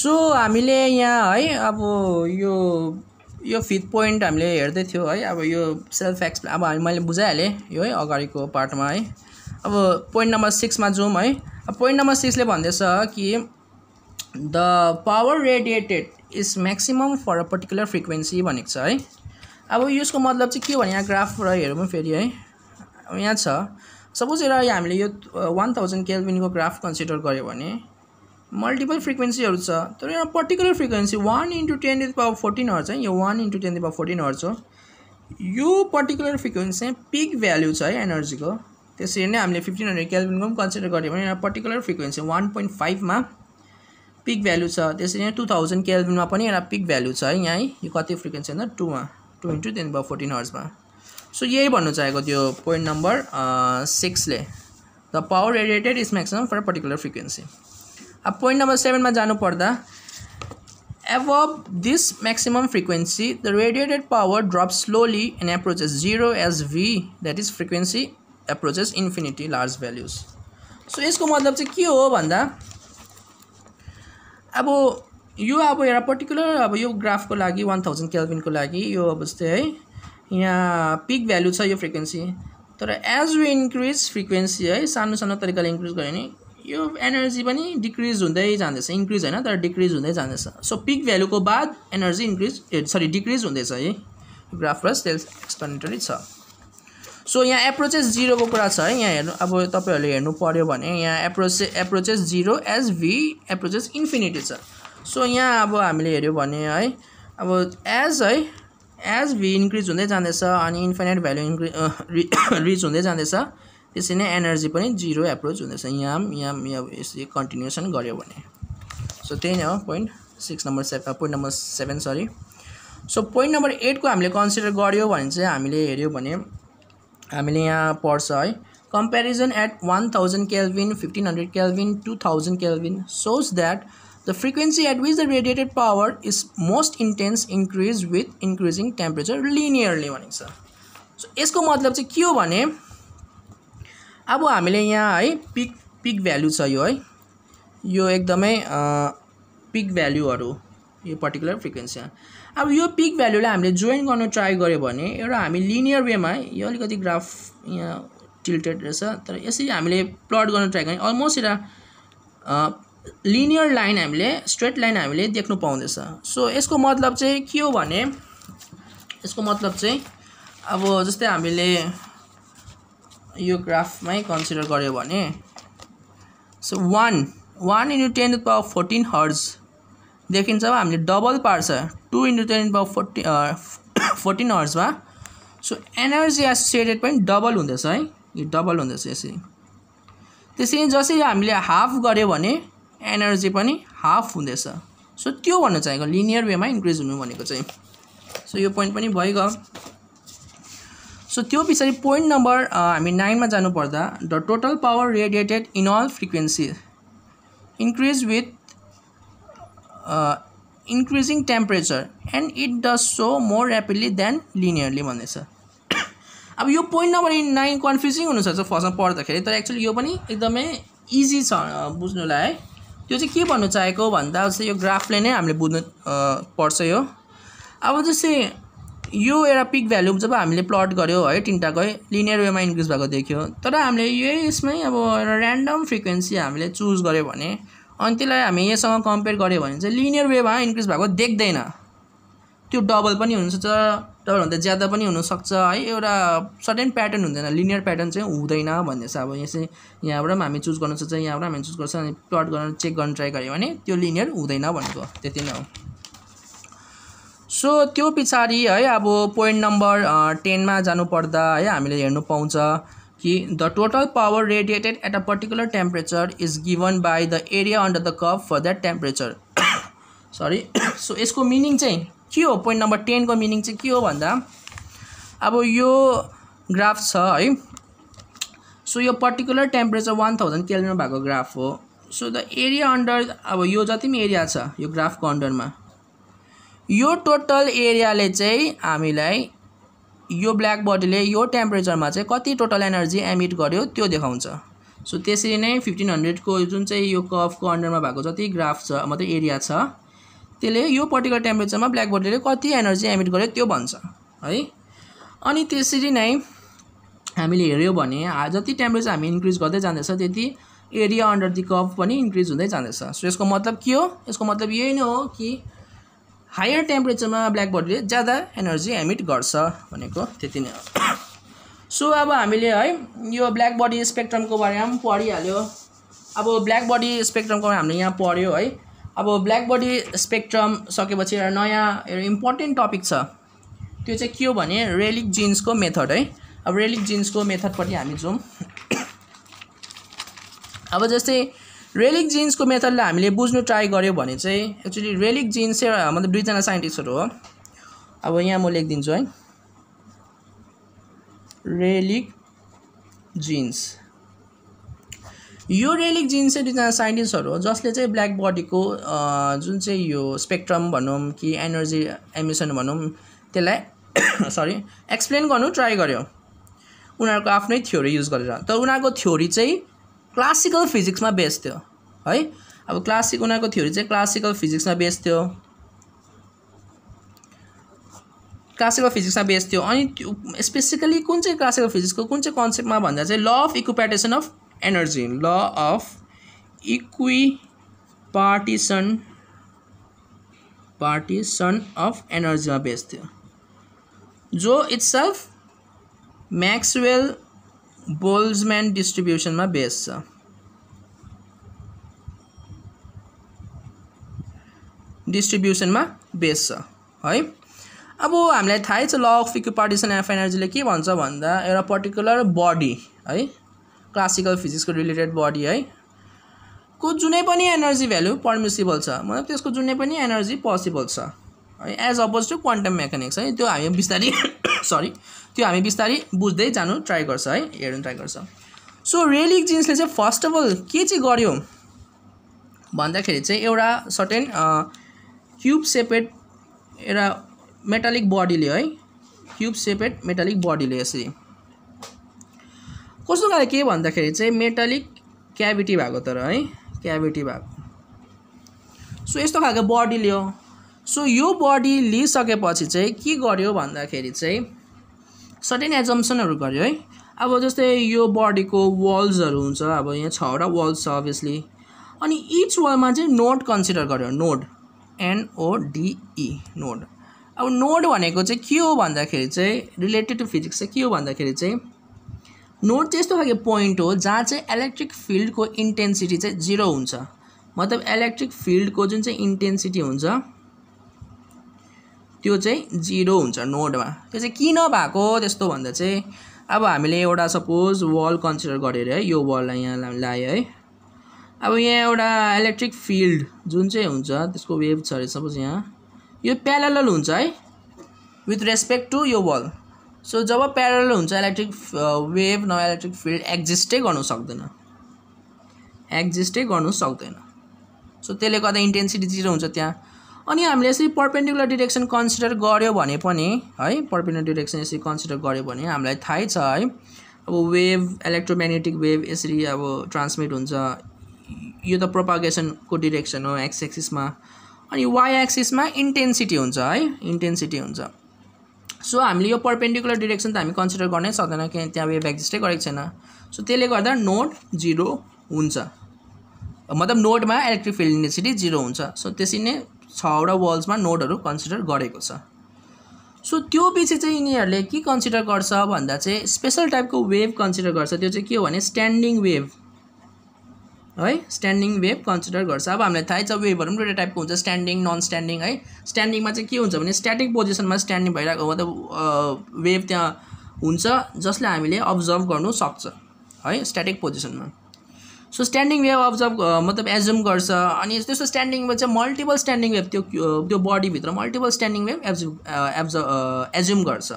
So हामीले यहाँ है अब यो फिफ्थ पोइन्ट हामीले हेर्दै थियो है। अब यो सेल्फ एक्सप्लेन अब मैले बुझाइहालेँ यो है अगाडिको पार्टमा है। अब पोइन्ट नम्बर 6 मा जाउँ है। अब पोइन्ट नम्बर 6 ले भन्दैछ कि the power radiated is maximum for a particular frequency भनेको छ है। अब यसको मतलब चाहिँ के हो भने यहाँ ग्राफबाट हेरौँ फेरि है। अब यहाँ छ सपोज हामीले यो 1000 केल्भिनको ग्राफ कन्सिडर गर्यो भने मल्टिपल फ्रिक्वेन्सीहरू छ, तर यहाँ पर्टिकुलर फ्रिक्वेन्सी 1 × 10⁻14 हर्ज है। यो 1 × 10⁻14 हर्ज हो। यो पर्टिकुलर फ्रिक्वेन्सी चाहिँ पिक भ्यालु छ है एनर्जीको। त्यसरी नै हामीले 1500 केल्भिनको पनि कन्सिडर गर्यो भने यहाँ पर्टिकुलर फ्रिक्वेन्सी 1.5 मा पिक भ्यालु छ। त्यसरी नै 2000 केल्भिनमा पनि एउटा पिक भ्यालु छ है। यहाँ यो कति फ्रिक्वेन्सी भन्दा 2 मा 2 × 10⁻14 हर्जमा। सो यही भन्नु चाहेको त्यो पोइन्ट नम्बर 6 ले the power radiated is maximum for a particular frequency. अब पोइन्ट नम्बर 7 मा जानु पर्दा above this maximum frequency the radiated power drops slowly and approaches 0 as v, that is frequency approaches infinity large values. So यसको मतलब चाहिँ के हो भन्दा अब एउटा पर्टिकुलर अब यो ग्राफको लागि 1000 केल्भिनको लागि यो अवस्था है। यहाँ पिक भ्यालु छ यो फ्रिक्वेन्सी, तर एज वी इन्क्रिज फ्रिक्वेन्सी है सानो सानो तरिकाले इन्क्रिज गर्यो भने यो एनर्जी पनि डिक्रिज हुँदै जाँदैछ, इन्क्रिज हैन तर डिक्रिज हुँदै जाँदैछ। सो पिक भ्यालुको बाद एनर्जी डिक्रिज हुँदैछ है। ग्राफबाट सेल्फ एक्सप्लेनेटरी छ। सो यहाँ एप्रोचेस 0 को कुरा छ है। यहाँ हेर्नु अब तपाईहरुले हेर्नु पर्यो भने यहाँ approaches 0 as v approaches infinity छ। सो यहाँ अब हामीले हेर्यो भने है अब एज v इन्क्रिज हुँदै जाँदैछ अनि इन्फिनिट भ्यालु रिच हुँदै जाँदैछ, त्यसै नै एनर्जी पनि 0 एप्रोच हुँदैछ। यहाँ यसले कन्टिन्युएसन गर्यो भने। सो त्यही नै हो point 6 number 7 point number 7 sorry. So point number 8 को हामीले कन्सिडर गर्यो भने चाहिँ हामीले हेर्यो भने हामीले यहाँ पढ्छ है comparison at 1000 kelvin 1500 kelvin 2000 kelvin shows that the frequency at which the radiated power is most intense increase with increasing temperature linearly भनेको छ। सो यसको मतलब चाहिँ के हो भने अब हामीले यहाँ है पिक भ्यालु छ यो है, यो एकदमै पिक भ्यालुहरु यो पर्टिकुलर फ्रिक्वेन्सी। अब यो पिक भ्यालुलाई हामीले जोइन गर्न ट्राई गर्यो भने एउटा हामी लिनियर वेमा यो अलिकति ग्राफ यहाँ टिल्टेड रहेछ, तर यसरी हामीले प्लट गर्न ट्राई गर्ने अलमोस्ट एउटा लिनियर लाइन हामीले स्ट्रेट लाइन हामीले देख्न पाउँदैछ। सो यसको मतलब चाहिँ के हो भने यसको मतलब चाहिँ अब जस्तै हामीले यो ग्राफमै कन्सिडर गर्यो भने सो 1 × 10⁻14 हर्ज देखिन्छ। अब हामीले डबल पार्छ 2 × 10⁻14 हर्जमा। सो एनर्जी एसोसिएटेड पनि डबल हुँदैछ है, यो डबल हुँदैछ यसरी। त्यसैले जसरी हामीले हाफ गर्यो भने एनर्जी पनि हाफ हुँदैछ। सो त्यो भन्न चाहेको लिनियर वेमा इन्क्रिज हुनु भनेको चाहिँ। सो यो पोइन्ट पनि भइगयो। सो त्यो पछाडि पोइन्ट नम्बर हामी 9 मा जानु पर्दा the total power radiated in all frequency increase with increasing temperature and it does so more rapidly than linearly भन्दैछ। अब यो पोइन्ट नम्बर 9 कन्फ्युजिङ हुन सक्छ फर्स्टमा पढ्दाखेरि, तर एक्चुअली यो पनि एकदमै इजी छ बुझ्नुलाई है। त्यो चाहिँ के भन्नु चाहेको भन्दा जस्तै यो ग्राफले नै हामीले बुझ्नु पर्छ यो। अब जस्तै यो एउटा पिक भ्यालु जब हामीले प्लट गर्यो है तीनटाको लिनियर वेमा इन्क्रिज भएको देख्यो, तर हामीले यसमै अब एउटा र्यान्डम फ्रिक्वेन्सी हामीले चुज गर्यो भने अनि त्यसलाई हामी यससँग कम्पेयर गर्यो भने चाहिँ लिनियर वेमा इन्क्रिज भएको देख्दैन। त्यो डबल पनि हुन सक्छ, डबल भन्दा ज्यादा पनि हुन सक्छ है। एउटा सर्टेन प्याटर्न हुँदैन, लिनियर प्याटर्न चाहिँ हुँदैन भन्ने छ। अब यसै यहाँबाट पनि हामी चुज गर्न सक्छ, यहाँबाट हामी चुज गर्छ अनि प्लट गर्न चेक गर्न ट्राई गर्यो भने त्यो लिनियर हुँदैन भनेको त्यति नै हो। सो त्यो पछाडि है अब पोइन्ट नम्बर 10 मा जानु पर्दा है हामीले हेर्नु पाउँछ कि the total power radiated at a particular temperature is given by the area under the curve for that temperature. Sorry. So यसको मिनिङ चाहिँ के हो, पोइन्ट नम्बर 10 को मिनिङ चाहिँ के हो भन्दा अब यो ग्राफ छ है। सो यो पर्टिकुलर टेम्परेचर 1000 केल्भिनमा भएको ग्राफ हो। सो द एरिया अन्डर अब यो जति पनि एरिया छ यो ग्राफको अन्डरमा यो टोटल एरियाले चाहिँ हामीलाई यो ब्ल्याक बडीले यो टेम्परेचरमा चाहिँ कति टोटल एनर्जी एमिट गर्यो त्यो देखाउँछ। सो त्यसरी नै 1500 को जुन चाहिँ यो कर्भको अन्डरमा भएको जति ग्राफ छ मतलब एरिया छ त्यसले यो पर्टिकुलर टेम्परेचरमा ब्ल्याक बडीले कति एनर्जी एमिट गर्यो त्यो भन्छ है। अनि त्यसरी नै हामीले हेर्यो भने जति टेम्परेचर हामी इन्क्रिज गर्दै जाँदैछ त्यति एरिया अन्डर द कर्भ पनि इन्क्रिज हुँदै जाँदैछ। सो यसको मतलब के हो? यसको मतलब यही नै हो कि हायर टेम्परेचरमा ब्ल्याक बडीले ज्यादा एनर्जी एमिट गर्छ भनेको त्यति नै हो। सो अब हामीले है यो ब्ल्याक बडी स्पेक्ट्रमको बारेमा पनि पढिहाल्यो। अब ब्ल्याक बडी स्पेक्ट्रमको हामीले यहाँ पढ्यो है। अब ब्ल्याक बडी स्पेक्ट्रम सकेपछि एउटा नयाँ एउटा इम्पोर्टेन्ट टपिक छ, त्यो चाहिँ के हो भने रेलिक जिन्सको मेथड है। अब रेलिक जिन्सको मेथडपट्टि हामी जाउँ। अब जस्तै रेलिक जिन्सको मेथडले हामीले बुझ्नु ट्राई गर्यो भने चाहिँ एक्चुअली रेलिक जिन्स चाहिँ मतलब दुईजना साइन्टिस्टहरू हो। अब यहाँ म लेखिदिन्छु है, रेलिक जिन्स। यो रेलिक जिन्स चाहिँ दुईजना साइन्टिस्टहरू हो जसले चाहिँ ब्ल्याक बडीको जुन चाहिँ यो स्पेक्ट्रम भनौँ कि एनर्जी एमिसन भनौँ त्यसलाई सरी एक्सप्लेन गर्नु ट्राई गर्यो उनीहरूको आफ्नै थ्योरी युज गरेर। तर उनीहरूको थ्योरी चाहिँ क्लासिकल फिजिक्समा बेस थियो है। अब उनीहरूको थ्योरी चाहिँ क्लासिकल फिजिक्समा बेस थियो, अनि स्पेसिफिकली कुन चाहिँ क्लासिकल फिजिक्सको कुन चाहिँ कन्सेप्टमा भन्दा चाहिँ law of equipartition of energy, law of partition of एनर्जीमा बेस थियो, जो इट्सेल्फ मैक्सवेल बोल्ट्जम्यान डिस्ट्रिब्युसनमा बेस छ। है। अब हामीलाई थाहै छ ल अफ इक्विपार्टिसन अफ एनर्जीले के भन्छ भन्दा एउटा पर्टिकुलर बडी है क्लासिकल फिजिक्सको रिलेटेड बडी है को जुनै पनि एनर्जी भ्यालु पर्मिसिबल छ, मतलब त्यसको जुनै पनि एनर्जी पोसिबल छ है, as opposed to quantum mechanics है। त्यो हामी बिस्तारै त्यो हामी बिस्तारै बुझ्दै जानु ट्राई गर्छ है, हेर्नु ट्राई गर्छ। सो रेलिक जिन्सले चाहिँ फर्स्ट अफ अल के चाहिँ गर्यो भन्दाखेरि चाहिँ एउटा सर्टेन क्यूब सेपेड एउटा मेटालिक बडीले है, क्यूब सेपेड मेटालिक बडीले यसरी कस्तो खाले के भन्दाखेरि चाहिँ मेटालिक क्याभिटी भएको तर है, क्याभिटी भएको। सो यस्तो खालको बडी लियो। सो यो बडी लिइसकेपछि चाहिँ के गर्यो भन्दाखेरि चाहिँ सर्टेन एजम्पसनहरू गर्यो है। अब जस्तै यो बडीको वल्सहरू हुन्छ, अब यहाँ 6वटा वल्स छ अभियसली, अनि इच वलमा चाहिँ नोड कन्सिडर गर्यो, नोड NODE नोड। अब नोड भनेको चाहिँ के हो भन्दाखेरि चाहिँ रिलेटेड टु फिजिक्स चाहिँ के हो भन्दाखेरि चाहिँ नोड चाहिँ यस्तो खालको पोइन्ट हो जहाँ चाहिँ इलेक्ट्रिक फिल्डको इन्टेन्सिटी चाहिँ 0 हुन्छ, मतलब इलेक्ट्रिक फिल्डको जुन चाहिँ इन्टेन्सिटी हुन्छ त्यो चाहिँ 0 हुन्छ नोडमा। त्यो चाहिँ किन भएको त्यस्तो भन्दा चाहिँ अब हामीले एउटा सपोज वल कन्सिडर गरेर है, यो वललाई यहाँ लायो है। अब यहाँ एउटा इलेक्ट्रिक फिल्ड जुन चाहिँ हुन्छ त्यसको वेभ छ अरे सपोज यहाँ यो प्यारेलल हुन्छ है विथ रेस्पेक्ट टु यो वल। सो जब प्यारेलल हुन्छ इलेक्ट्रिक वेभ न इलेक्ट्रिक फिल्ड एक्जिस्टै गर्नु सक्दैन। सो त्यसले गर्दा इन्टेन्सिटी 0 हुन्छ त्यहाँ। अनि हामीले यसरी पर्पेन्डिकुलर डिरेक्सन कन्सिडर गर्यो भने पनि है, पर्पेन्डिकुलर डिरेक्सन यसरी कन्सिडर गर्यो भने हामीलाई थाहै छ है, अब वेभ इलेक्ट्रोम्याग्नेटिक वेभ यसरी अब ट्रान्समिट हुन्छ, यो त प्रोपागेसनको डिरेक्सन हो एक्स एक्सिसमा, अनि वाई एक्सिसमा इन्टेन्सिटी हुन्छ है, इन्टेन्सिटी हुन्छ। सो हामीले यो पर्पेन्डिकुलर डिरेक्सन त हामी कन्सिडर गर्नै सक्दैन किन त्यहाँ वेभ एक्जिस्टै गरेको छैन। सो त्यसले गर्दा नोड 0 हुन्छ, मतलब नोडमा इलेक्ट्रिक फिल्ड इन्टेन्सिटी 0 हुन्छ। सो त्यसरी नै 6वटा वल्समा नोडहरू कन्सिडर गरेको छ। सो त्यो पछि चाहिँ यिनीहरूले के कन्सिडर गर्छ भन्दा चाहिँ स्पेशल टाइपको वेभ कन्सिडर गर्छ। त्यो चाहिँ के हो भने स्ट्यान्डिङ वेभ है, स्ट्यान्डिङ वेभ कन्सिडर गर्छ। अब हामीलाई थाहै छ वेभहरू पनि दुईवटा टाइपको हुन्छ, स्ट्यान्डिङ नन स्ट्यान्डिङ है। स्ट्यान्डिङमा चाहिँ के हुन्छ भने स्ट्याटिक पोजिसनमा स्ट्यान्डिङ भइरहेको मतलब वेभ त्यहाँ हुन्छ जसले हामीले अब्जर्भ गर्नु सक्छ है स्ट्याटिक पोजिसनमा। सो स्ट्यान्डिङ वेभ अब्जर्भ मतलब एज्युम गर्छ, अनि त्यस्तो स्ट्यान्डिङ वेभ चाहिँ मल्टिपल स्ट्यान्डिङ वेभ त्यो बडीभित्र मल्टिपल स्ट्यान्डिङ वेभ एज्युम गर्छ।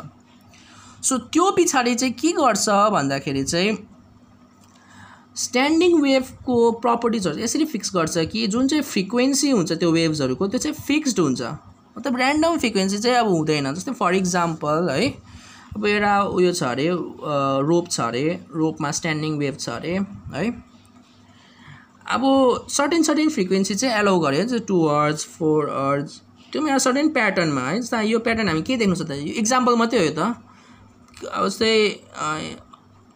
सो त्यो पछाडि चाहिँ के गर्छ भन्दाखेरि चाहिँ स्ट्यान्डिङ वेभको प्रपर्टिजहरू यसरी फिक्स गर्छ कि जुन चाहिँ फ्रिक्वेन्सी हुन्छ त्यो वेभ्सहरूको त्यो चाहिँ फिक्स्ड हुन्छ, मतलब ऱ्यान्डम फ्रिक्वेन्सी चाहिँ अब हुँदैन। जस्तै फर इक्जाम्पल है, अब एउटा उयो छ अरे रोप छ अरे, रोपमा स्ट्यान्डिङ वेभ छ अरे है। अब सर्टेन फ्रिक्वेन्सी चाहिँ एलाउ गर्यो जो 2 हर्ज 4 हर्ज त्यो एउटा सर्टेन प्याटर्नमा है। जस्तै यो प्याटर्न हामी के देख्नु छ त, यो इक्जाम्पल मात्रै हो यो त। अब जस्तै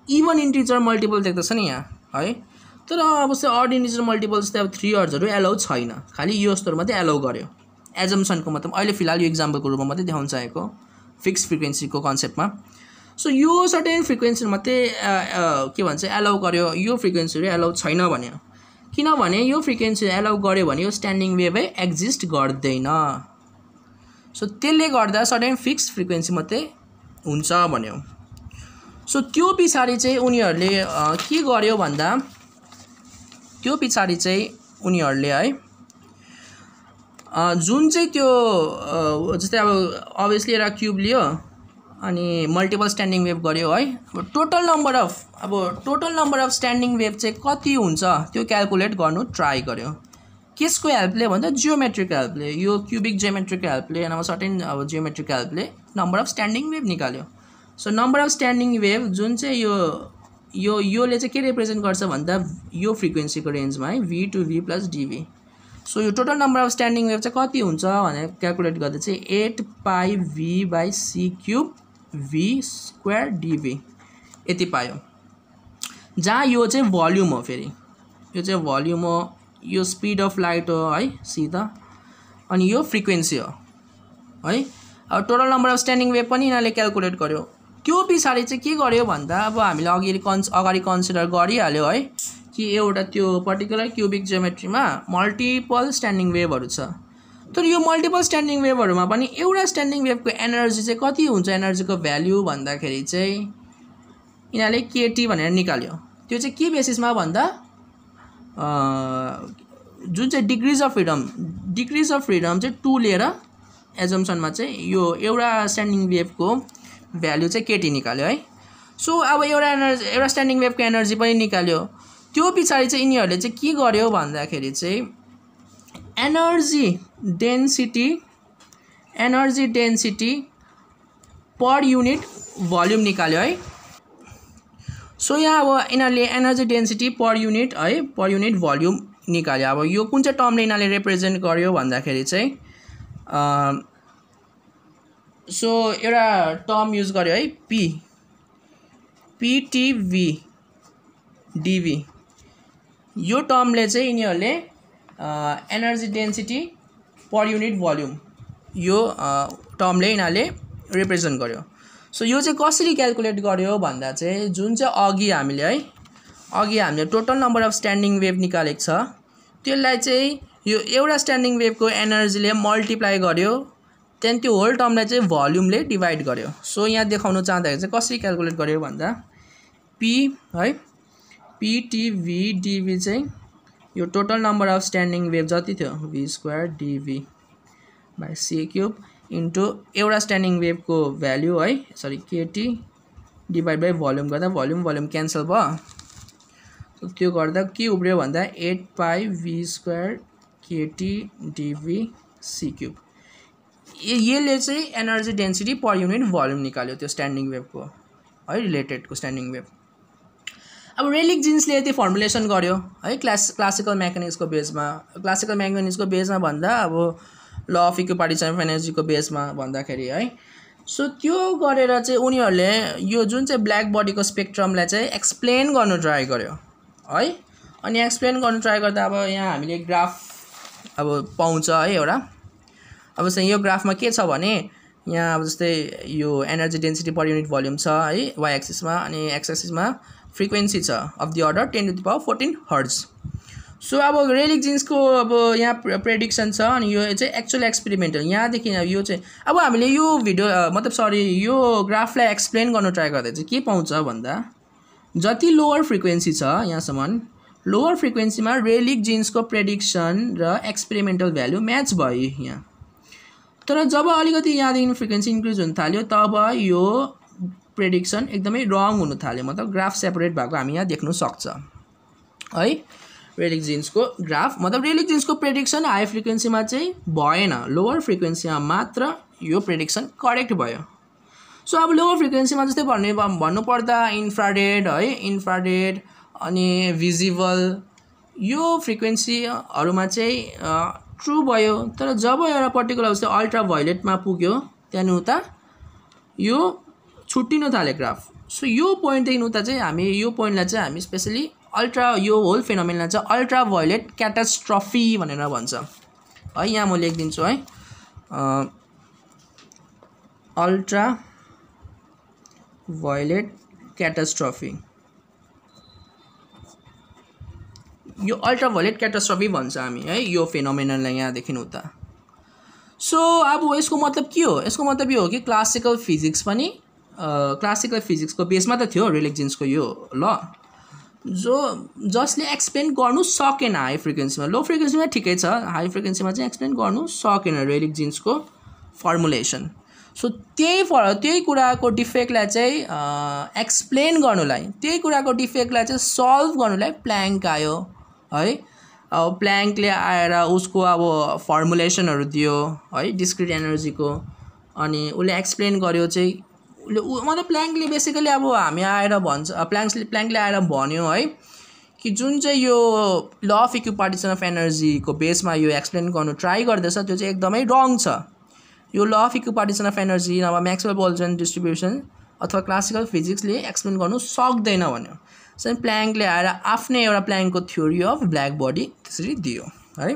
इभन इन्टिजर मल्टिपल देख्दैछ नि यहाँ है, तर अब चाहिँ अड इन्टिजर मल्टिपल जस्तै अब 3 हर्जहरू एलाउ छैन, खालि यो यस्तोहरू मात्रै एलाउ गर्यो एजम्सनको मतलब अहिले फिलहाल यो इक्जाम्पलको रूपमा मात्रै देखाउन चाहेको फिक्स फ्रिक्वेन्सीको कन्सेप्टमा। सो यो सर्टेन फ्रिक्वेन्सी मात्रै के भन्छ एलाउ गर्यो, यो फ्रिक्वेन्सीहरू एलाउ छैन भन्यो। किनभने यो फ्रिक्वेन्सी एलाउ गर्यो भने यो स्ट्यान्डिङ वेभै एक्जिस्ट गर्दैन। सो त्यसले गर्दा सर्टेन फिक्स फ्रिक्वेन्सी मात्रै हुन्छ भन्यो। सो त्यो पछाडि चाहिँ उनीहरूले के गर्यो भन्दा, त्यो पछाडि चाहिँ उनीहरूले है जुन चाहिँ त्यो जस्तै अब अभियसली एउटा क्युब लियो अनि मल्टिपल स्ट्यान्डिङ वेभ गर्यो है। Total number of standing wave चाहिँ कति हुन्छ त्यो क्याल्कुलेट गर्नु ट्राई गर्यो। केसको हेल्पले भन्दा जियोमेट्रिक हेल्पले, यो क्युबिक जियोमेट्रिक हेल्पले नभए सर्टेन अब जियोमेट्रिक हेल्पले नम्बर अफ स्ट्यान्डिङ वेभ निकाल्यो। So number of standing wave जुन चाहिँ योले चाहिँ के रिप्रेजेन्ट गर्छ भन्दा यो फ्रिक्वेन्सीको रेन्जमा है v to v plus dv। So यो total number of standing wave चाहिँ कति हुन्छ भनेर क्याल्कुलेट गर्दा चाहिँ 8 pi v/c³ v² dv यति पायो, जहाँ यो चाहिँ भल्युम हो। फेरि यो चाहिँ भल्युम हो, यो स्पिड अफ लाइट हो है सी त, अनि यो फ्रिक्वेन्सी हो है। अब total number of standing wave पनि यिनीहरूले क्याल्कुलेट गर्यो। त्यो पछाडि चाहिँ के गर्यो भन्दा अब हामीले अगाडि कन्सिडर गरिहाल्यो है कि एउटा त्यो पर्टिकुलर क्युबिक जियोमेट्रीमा मल्टिपल स्ट्यान्डिङ वेभहरू छ। तर यो मल्टिपल स्ट्यान्डिङ वेभहरूमा पनि एउटा स्ट्यान्डिङ वेभको एनर्जी चाहिँ कति हुन्छ, एनर्जीको भ्याल्यु भन्दाखेरि चाहिँ यिनीहरूले केटी भनेर निकाल्यो। त्यो चाहिँ के बेसिसमा भन्दा जुन चाहिँ डिग्रिज अफ फ्रिडम चाहिँ 2 लिएर एजम्सनमा चाहिँ यो एउटा स्ट्यान्डिङ वेभको भ्याल्यु चाहिँ केटी निकाल्यो है। सो अब एउटा स्ट्यान्डिङ वेभको एनर्जी पनि निकाल्यो। त्यो पछाडि चाहिँ यिनीहरूले चाहिँ के गर्यो भन्दाखेरि चाहिँ energy density per unit volume निकाल्यो है। सो यहाँ अब यिनीहरूले energy density per unit volume निकाल्यो। अब यो कुन चाहिँ टर्मले यिनीहरूले रिप्रेजेन्ट गर्यो भन्दाखेरि चाहिँ सो एउटा टर्म युज गर्यो है PTV dV। यो टर्मले चाहिँ यिनीहरूले energy density per unit volume यो टर्मले यिनीहरूले रिप्रेजेन्ट गर्यो। सो यो चाहिँ कसरी क्याल्कुलेट गर्यो भन्दा चाहिँ जुन चाहिँ अघि हामीले total number of standing wave निकालेको छ त्यसलाई चाहिँ यो एउटा स्ट्यान्डिङ वेभको एनर्जीले मल्टिप्लाई गर्यो, त्यहाँदेखि त्यो होल टर्मलाई चाहिँ भल्युमले डिभाइड गर्यो। सो यहाँ देखाउन चाहँदाखेरि चाहिँ कसरी क्याल्कुलेट गर्यो भन्दा PTV dV चाहिँ यो total number of standing wave जति थियो v² dv/c³ इन्टु एउटा स्ट्यान्डिङ वेभको भ्याल्यु है sorry KT divide by volume गर्दा भल्युम क्यान्सल भयो। त्यो गर्दा के उब्रियो भन्दा 8 pi v² KT dv/c³। यसले चाहिँ energy density per unit volume निकाल्यो त्यो स्ट्यान्डिङ वेभको है, रिलेटेडको स्ट्यान्डिङ वेभ। अब रेलिक जिन्सले त्यो फर्मुलेसन गर्यो है क्लासिकल मेकानिक्सको बेसमा भन्दा अब ल अफ इक्विपार्टिसन अफ एनर्जीको बेसमा भन्दाखेरि है। सो त्यो गरेर चाहिँ उनीहरूले यो जुन चाहिँ ब्ल्याक बडीको स्पेक्ट्रमलाई चाहिँ एक्सप्लेन गर्नु ट्राई गर्यो है। अनि एक्सप्लेन गर्नु ट्राई गर्दा अब यहाँ हामीले ग्राफ अब पाउँछ है एउटा। अब चाहिँ यो ग्राफमा के छ भने यहाँ अब जस्तै यो energy density per unit volume छ है वाइ एक्सिसमा, अनि एक्स एक्सिसमा फ्रिक्वेन्सी छ of the order 10⁻14 hertz. So अब रेलिक जिन्सको अब यहाँ प्रेडिक्सन छ, अनि यो चाहिँ एक्चुअल एक्सपेरिमेन्टल यहाँदेखि यो चाहिँ अब हामीले यो यो ग्राफलाई एक्सप्लेन गर्नु ट्राई गर्दा चाहिँ के पाउँछ भन्दा जति लोअर फ्रिक्वेन्सी छ यहाँसम्म लोअर फ्रिक्वेन्सीमा रेलिक जिन्सको प्रेडिक्सन र एक्सपेरिमेन्टल भ्यालु म्याच भयो यहाँ। तर जब अलिकति यहाँदेखि फ्रिक्वेन्सी इन्क्रिज हुन थाल्यो तब यो प्रेडिक्सन एकदमै रङ हुन थाल्यो, मतलब ग्राफ सेपरेट भएको हामी यहाँ देख्न सक्छ है। रेलिक जिन्सको ग्राफ मतलब रेलिक जिन्सको प्रेडिक्सन हाई फ्रिक्वेन्सीमा चाहिँ भएन, लोअर फ्रिक्वेन्सीमा मात्र यो प्रेडिक्सन करेक्ट भयो। सो अब लो फ्रिक्वेन्सीमा जस्तै भन्नुपर्दा इन्फ्रारेड है, इन्फ्रारेड अनि भिजिबल यो फ्रिक्वेन्सीहरूमा चाहिँ ट्रु भयो। तर जब एउटा पर्टिकुलर जस्तै अल्ट्रा भायोलेटमा पुग्यो त्यहाँदेखि उता यो छुट्टिन थाल्यो ग्राफ। सो यो पोइन्टदेखि उता चाहिँ हामी यो पोइन्टलाई चाहिँ हामी स्पेसली यो होल फेनोमेनलाई चाहिँ अल्ट्रा भायोलेट क्याटास्ट्रफी भनेर भन्छ है। यहाँ म लेखिदिन्छु है, अल्ट्रा भायोलेट क्याटास्ट्रफी, यो अल्ट्रा भायोलेट क्याटास्ट्रफी भन्छ हामी है यो फेनोमेननलाई यहाँदेखि उता। सो अब यसको मतलब के हो? यसको मतलब यो हो कि क्लासिकल फिजिक्स पनि क्लासिकल फिजिक्सको बेसमा त थियो रेलिजिन्सको यो ल, जसले एक्सप्लेन गर्नु सकेन हाई फ्रिक्वेन्सीमा। लो फ्रिक्वेन्सीमा ठिकै छ, हाई फ्रिक्वेन्सीमा चाहिँ एक्सप्लेन गर्नु सकेन रेलिजिन्सको फर्मुलेसन। सो त्यही कुराको डिफेक्टलाई चाहिँ एक्सप्लेन गर्नुलाई, त्यही कुराको डिफेक्टलाई चाहिँ सल्भ गर्नुलाई प्ल्याङ्क आयो है। अब प्ल्याङ्कले आएर उसको अब फर्मुलेसनहरू दियो है डिस्क्रिट एनर्जीको, अनि उसले एक्सप्लेन गर्यो चाहिँ मतलब प्ल्याङ्कले बेसिकली अब हामी आएर भन्छ, प्ल्याङ्कले आएर भन्यो है कि जुन चाहिँ यो ल अफ इक्विपार्टिसन अफ एनर्जीको बेसमा यो एक्सप्लेन गर्नु ट्राई गर्दैछ त्यो चाहिँ एकदमै रङ छ। यो ल अफ इक्विपार्टिसन अफ एनर्जी नभए म्याक्सवेल बोल्ट्जमैन डिस्ट्रिब्युसन अथवा क्लासिकल फिजिक्सले एक्सप्लेन गर्नु सक्दैन भन्यो। सो प्ल्याङ्कले आएर आफ्नै एउटा प्ल्याङ्कको थ्योरी अफ ब्ल्याक बडी त्यसरी दियो है।